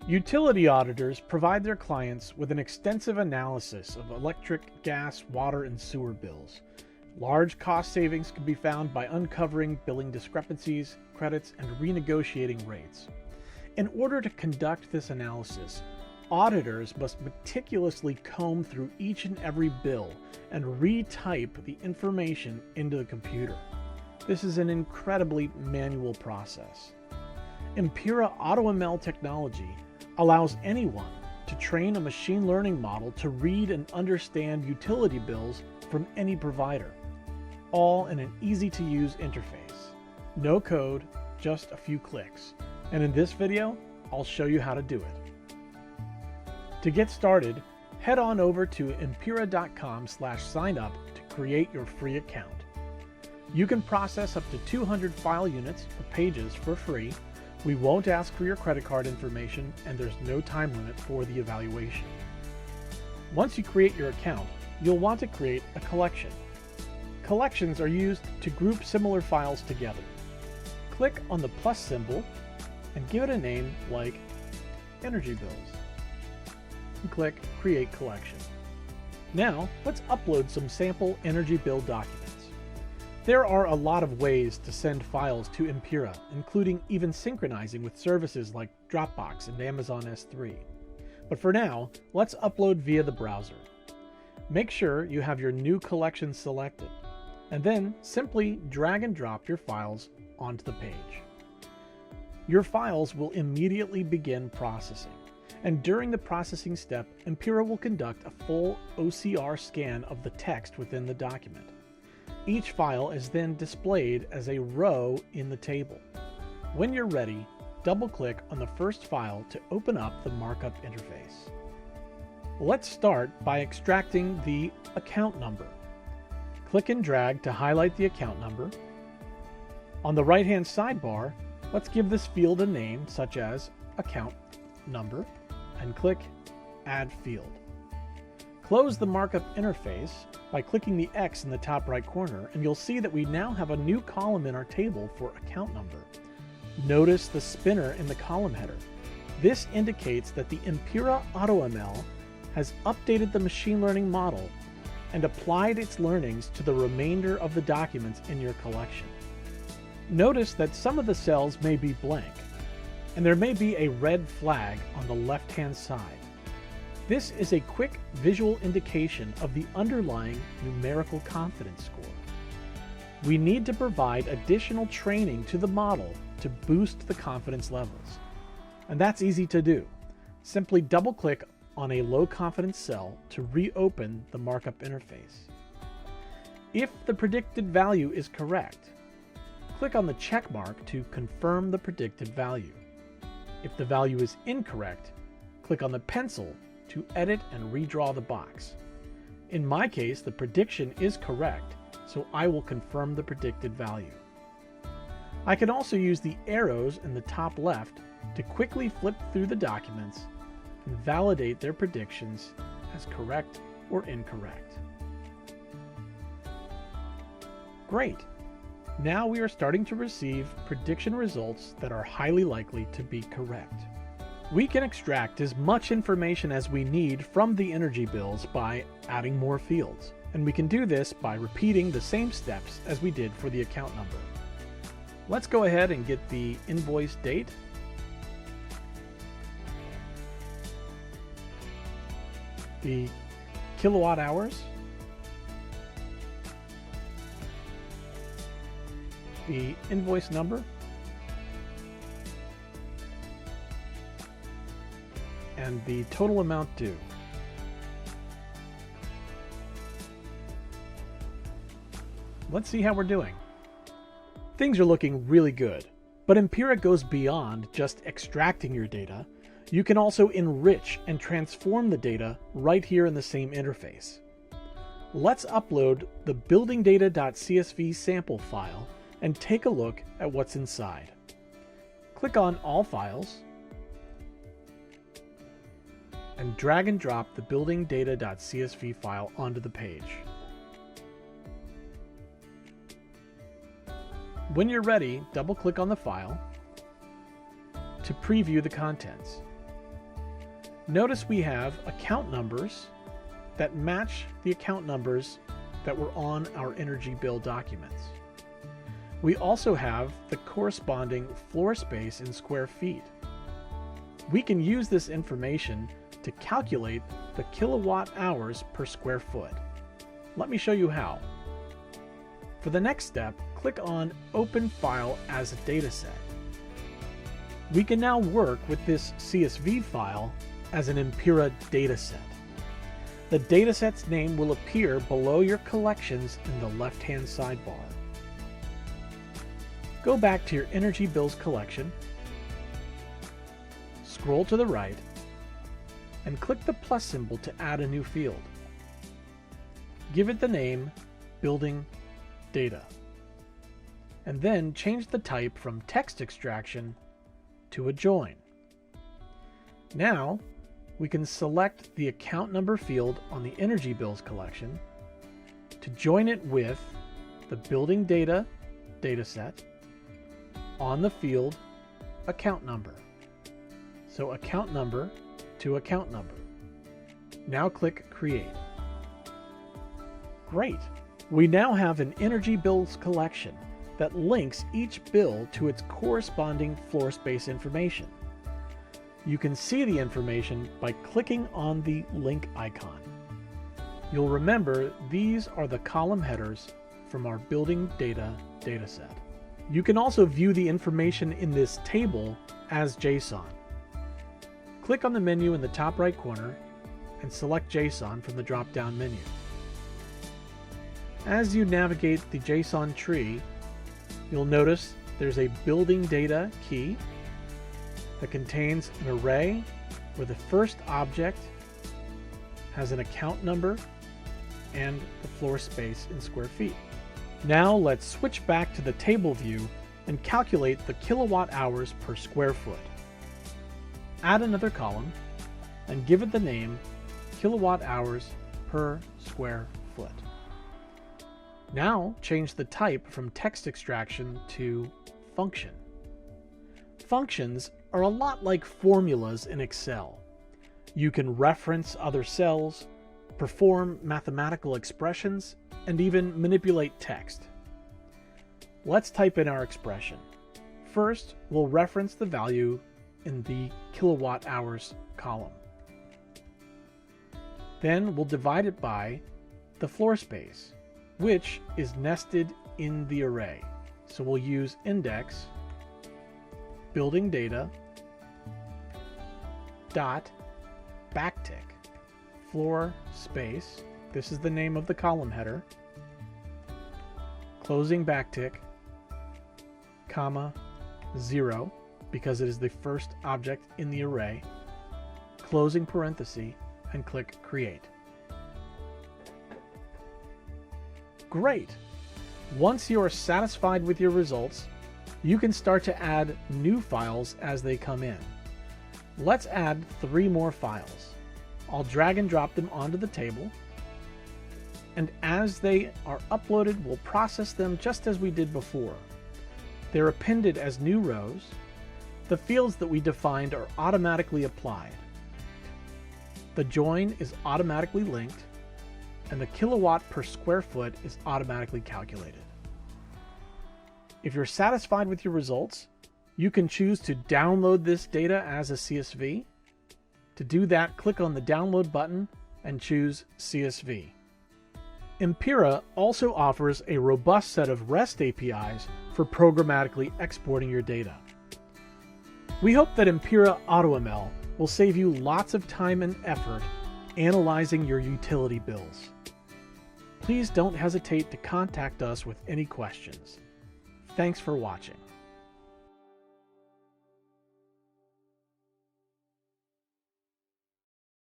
Utility auditors provide their clients with an extensive analysis of electric, gas, water, and sewer bills. Large cost savings can be found by uncovering billing discrepancies, credits, and renegotiating rates. In order to conduct this analysis, auditors must meticulously comb through each and every bill and retype the information into the computer. This is an incredibly manual process. Impira AutoML technology allows anyone to train a machine learning model to read and understand utility bills from any provider, all in an easy-to-use interface. No code, just a few clicks. And in this video, I'll show you how to do it. To get started, head on over to impira.com/signup to create your free account. You can process up to 200 file units or pages for free. We won't ask for your credit card information, and there's no time limit for the evaluation. Once you create your account, you'll want to create a collection. Collections are used to group similar files together. Click on the plus symbol and give it a name like Energy Bills. And click Create Collection. Now, let's upload some sample energy bill documents. There are a lot of ways to send files to Impira, including even synchronizing with services like Dropbox and Amazon S3. But for now, let's upload via the browser. Make sure you have your new collection selected, and then simply drag and drop your files onto the page. Your files will immediately begin processing, and during the processing step, Impira will conduct a full OCR scan of the text within the document. Each file is then displayed as a row in the table. When you're ready, double-click on the first file to open up the markup interface. Let's start by extracting the account number. Click and drag to highlight the account number. On the right-hand sidebar, let's give this field a name such as account number and click Add Field. Close the markup interface by clicking the X in the top right corner, and you'll see that we now have a new column in our table for account number. Notice the spinner in the column header. This indicates that the Impira AutoML has updated the machine learning model and applied its learnings to the remainder of the documents in your collection. Notice that some of the cells may be blank, and there may be a red flag on the left-hand side. This is a quick visual indication of the underlying numerical confidence score. We need to provide additional training to the model to boost the confidence levels. And that's easy to do. Simply double-click on a low confidence cell to reopen the markup interface. If the predicted value is correct, click on the check mark to confirm the predicted value. If the value is incorrect, click on the pencil to edit and redraw the box. In my case, the prediction is correct, so I will confirm the predicted value. I can also use the arrows in the top left to quickly flip through the documents and validate their predictions as correct or incorrect. Great! Now we are starting to receive prediction results that are highly likely to be correct. We can extract as much information as we need from the energy bills by adding more fields, and we can do this by repeating the same steps as we did for the account number. Let's go ahead and get the invoice date, the kilowatt hours, the invoice number, and the total amount due. Let's see how we're doing. Things are looking really good, but Impira goes beyond just extracting your data. You can also enrich and transform the data right here in the same interface. Let's upload the buildingdata.csv sample file and take a look at what's inside. Click on All Files and drag and drop the buildingdata.csv file onto the page. When you're ready, double-click on the file to preview the contents. Notice we have account numbers that match the account numbers that were on our energy bill documents. We also have the corresponding floor space in square feet. We can use this information to calculate the kilowatt hours per square foot. Let me show you how. For the next step, click on Open File as a Dataset. We can now work with this CSV file as an Impira dataset. The dataset's name will appear below your collections in the left-hand sidebar. Go back to your energy bills collection, scroll to the right, and click the plus symbol to add a new field. Give it the name Building Data, and then change the type from text extraction to a join. Now, we can select the account number field on the energy bills collection to join it with the Building Data dataset on the field account number. So account number to account number. Now click Create. Great! We now have an energy bills collection that links each bill to its corresponding floor space information. You can see the information by clicking on the link icon. You'll remember these are the column headers from our Building Data dataset. You can also view the information in this table as JSON. Click on the menu in the top right corner and select JSON from the drop-down menu. As you navigate the JSON tree, you'll notice there's a Building Data key that contains an array where the first object has an account number and the floor space in square feet. Now let's switch back to the table view and calculate the kilowatt hours per square foot. Add another column and give it the name kilowatt hours per square foot. Now change the type from text extraction to function. Functions are a lot like formulas in Excel. You can reference other cells, perform mathematical expressions, and even manipulate text. Let's type in our expression. First, we'll reference the value in the kilowatt hours column. Then we'll divide it by the floor space, which is nested in the array. So we'll use index building data dot backtick floor space. This is the name of the column header. Closing backtick, comma, 0, because it is the first object in the array. Closing parenthesis, and click Create. Great! Once you are satisfied with your results, you can start to add new files as they come in. Let's add 3 more files. I'll drag and drop them onto the table, and as they are uploaded, we'll process them just as we did before. They're appended as new rows. The fields that we defined are automatically applied. The join is automatically linked, and the kilowatt per square foot is automatically calculated. If you're satisfied with your results, you can choose to download this data as a CSV. To do that, click on the download button and choose CSV. Impira also offers a robust set of REST APIs for programmatically exporting your data. We hope that Impira AutoML will save you lots of time and effort analyzing your utility bills. Please don't hesitate to contact us with any questions. Thanks for watching.